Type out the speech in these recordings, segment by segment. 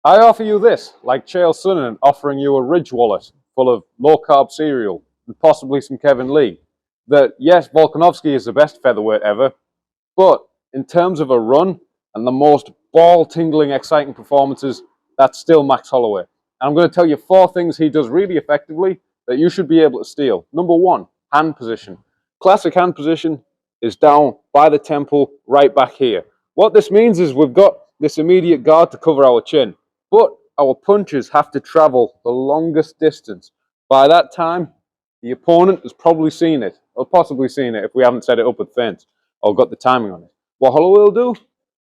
I offer you this, like Chael Sonnen offering you a Ridge wallet full of low-carb cereal and possibly some Kevin Lee. That, yes, Volkanovski is the best featherweight ever, but in terms of a run and the most ball-tingling, exciting performances, that's still Max Holloway. And I'm going to tell you 4 things he does really effectively that you should be able to steal. Number 1, hand position. Classic hand position is down by the temple, right back here. What this means is we've got this immediate guard to cover our chin, but our punches have to travel the longest distance. By that time, the opponent has probably seen it, or possibly seen it if we haven't set it up with feints or got the timing on it. What Holloway will do,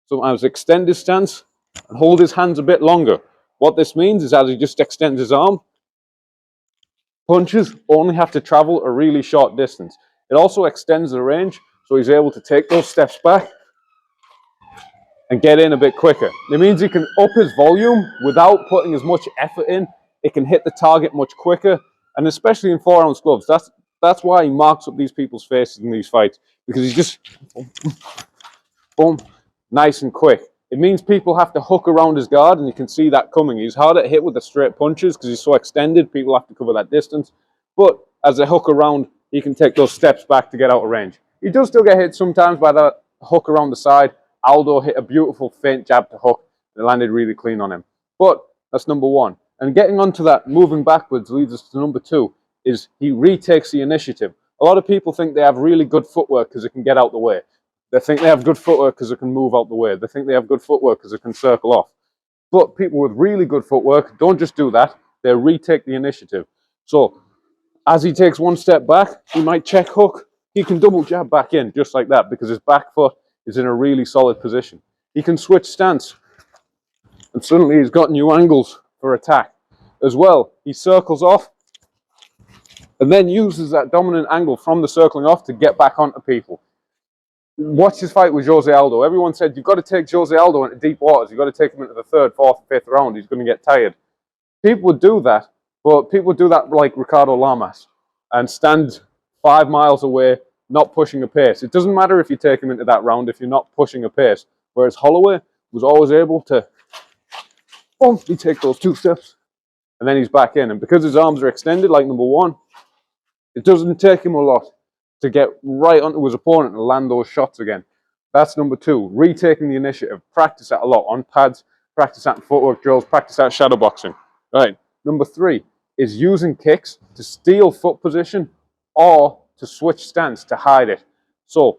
sometimes extend his stance and hold his hands a bit longer. What this means is as he just extends his arm, punches only have to travel a really short distance. It also extends the range, so he's able to take those steps back and get in a bit quicker. It means he can up his volume without putting as much effort in. It can hit the target much quicker, and especially in 4-ounce gloves. That's why he marks up these people's faces in these fights, because he's just boom, nice and quick. It means people have to hook around his guard, and you can see that coming. He's harder to hit with the straight punches because he's so extended. People have to cover that distance. But as they hook around, he can take those steps back to get out of range. He does still get hit sometimes by that hook around the side. Aldo hit a beautiful feint jab to hook. It landed really clean on him. But that's number 1. And getting onto that, moving backwards leads us to number 2, is he retakes the initiative. A lot of people think they have really good footwork because it can get out the way. They think they have good footwork because it can move out the way. They think they have good footwork because it can circle off. But people with really good footwork don't just do that. They retake the initiative. So as he takes 1 step back, he might check hook. He can double jab back in just like that because his back foot is in a really solid position. He can switch stance, and suddenly he's got new angles for attack. As well, he circles off and then uses that dominant angle from the circling off to get back onto people. Watch his fight with Jose Aldo. Everyone said, you've got to take Jose Aldo into deep waters. You've got to take him into the 3rd, 4th, 5th round. He's going to get tired. People would do that, but people would do that like Ricardo Lamas and stand 5 miles away, not pushing a pace. It doesn't matter if you take him into that round if you're not pushing a pace. Whereas Holloway was always able to, boom, he take those 2 steps, and then he's back in. And because his arms are extended, like number 1, it doesn't take him a lot to get right onto his opponent and land those shots again. That's number 2, retaking the initiative. Practice that a lot on pads, practice that in footwork drills, practice that shadow boxing. Right. Number 3 is using kicks to steal foot position or to switch stance to hide it. So,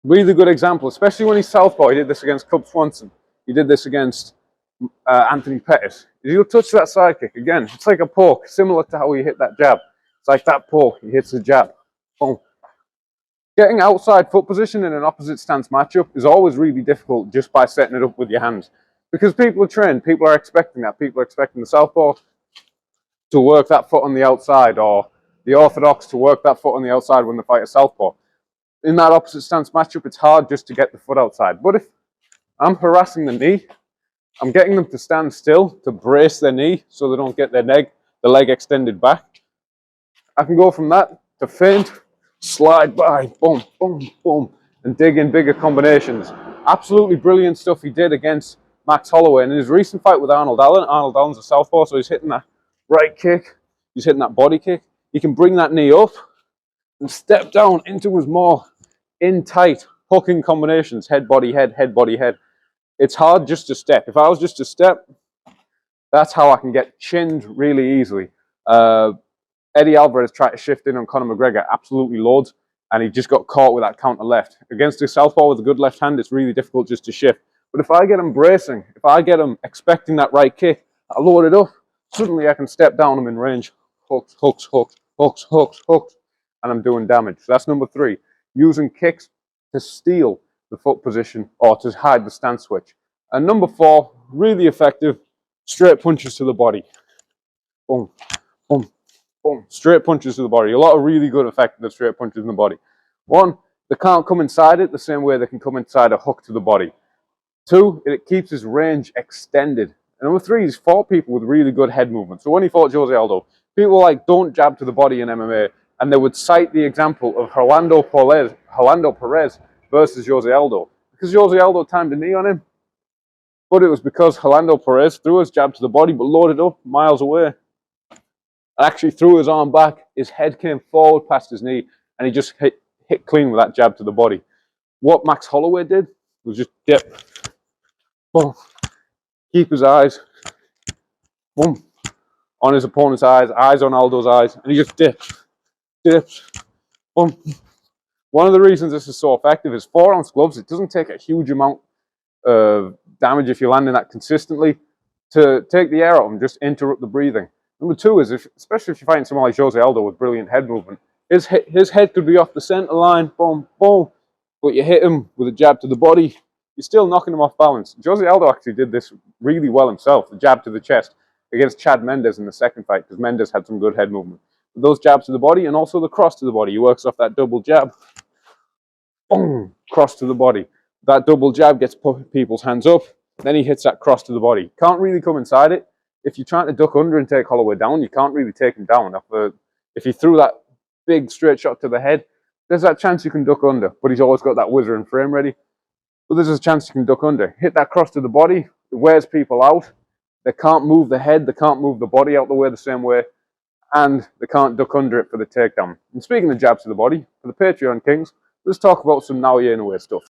really good example, especially when he's southpaw. He did this against Cub Swanson. He did this against Anthony Pettis. He'll touch that side kick again. It's like a poke, similar to how he hit that jab. It's like that poke. He hits the jab. Boom. Getting outside foot position in an opposite stance matchup is always really difficult just by setting it up with your hands. Because people are trained, people are expecting that. People are expecting the southpaw to work that foot on the outside, or the orthodox to work that foot on the outside when they fight a southpaw. In that opposite stance matchup, it's hard just to get the foot outside. But if I'm harassing the knee, I'm getting them to stand still, to brace their knee so they don't get their leg extended back. I can go from that to feint, slide by, boom, boom, boom, and dig in bigger combinations. Absolutely brilliant stuff he did against Max Holloway. And in his recent fight with Arnold Allen's a southpaw, so he's hitting that right kick, he's hitting that body kick. He can bring that knee up and step down into his more in-tight hooking combinations, head, body, head, head, body, head. It's hard just to step. If I was just to step, that's how I can get chinned really easily. Eddie Alvarez tried to shift in on Conor McGregor, absolutely loads, and he just got caught with that counter left. Against a southpaw with a good left hand, it's really difficult just to shift. But if I get him bracing, if I get him expecting that right kick, I load it up, suddenly I can step down him in range. Hooks, hooks, hooks, hooks, hooks, hooks, and I'm doing damage. So that's number 3, using kicks to steal the foot position or to hide the stance switch. And number 4, really effective, straight punches to the body. Boom, boom, boom, straight punches to the body. A lot of really good effective straight punches in the body. 1, they can't come inside it the same way they can come inside a hook to the body. 2, it keeps his range extended. And number 3, he's fought people with really good head movement. So when he fought Jose Aldo, people like, don't jab to the body in MMA, and they would cite the example of Rolando Perez versus Jose Aldo. Because Jose Aldo timed a knee on him, But it was because Rolando Perez threw his jab to the body, but loaded up miles away. Actually threw his arm back, his head came forward past his knee, and he just hit clean with that jab to the body. What Max Holloway did was just dip, boom, keep his eyes, boom, on his opponent's eyes on Aldo's eyes, and he just dips, boom. One of the reasons this is so effective is 4-ounce gloves. It doesn't take a huge amount of damage if you're landing that consistently to take the air out and just interrupt the breathing. Number two is, especially if you're fighting someone like Jose Aldo with brilliant head movement, his head could be off the center line, boom, boom, but you hit him with a jab to the body, you're still knocking him off balance. Jose Aldo actually did this really well himself, the jab to the chest against Chad Mendes in the second fight, because Mendes had some good head movement. But those jabs to the body and also the cross to the body, he works off that double jab, boom, cross to the body. That double jab gets people's hands up, then he hits that cross to the body. Can't really come inside it. If you're trying to duck under and take Holloway down, you can't really take him down. If he threw that big straight shot to the head, there's that chance you can duck under, but he's always got that whizzer and frame ready. But there's a chance you can duck under. Hit that cross to the body, it wears people out. They can't move the head, they can't move the body out the way the same way, and they can't duck under it for the takedown. And speaking of jabs to the body, for the Patreon Kings, let's talk about some Now You Ain't Away stuff.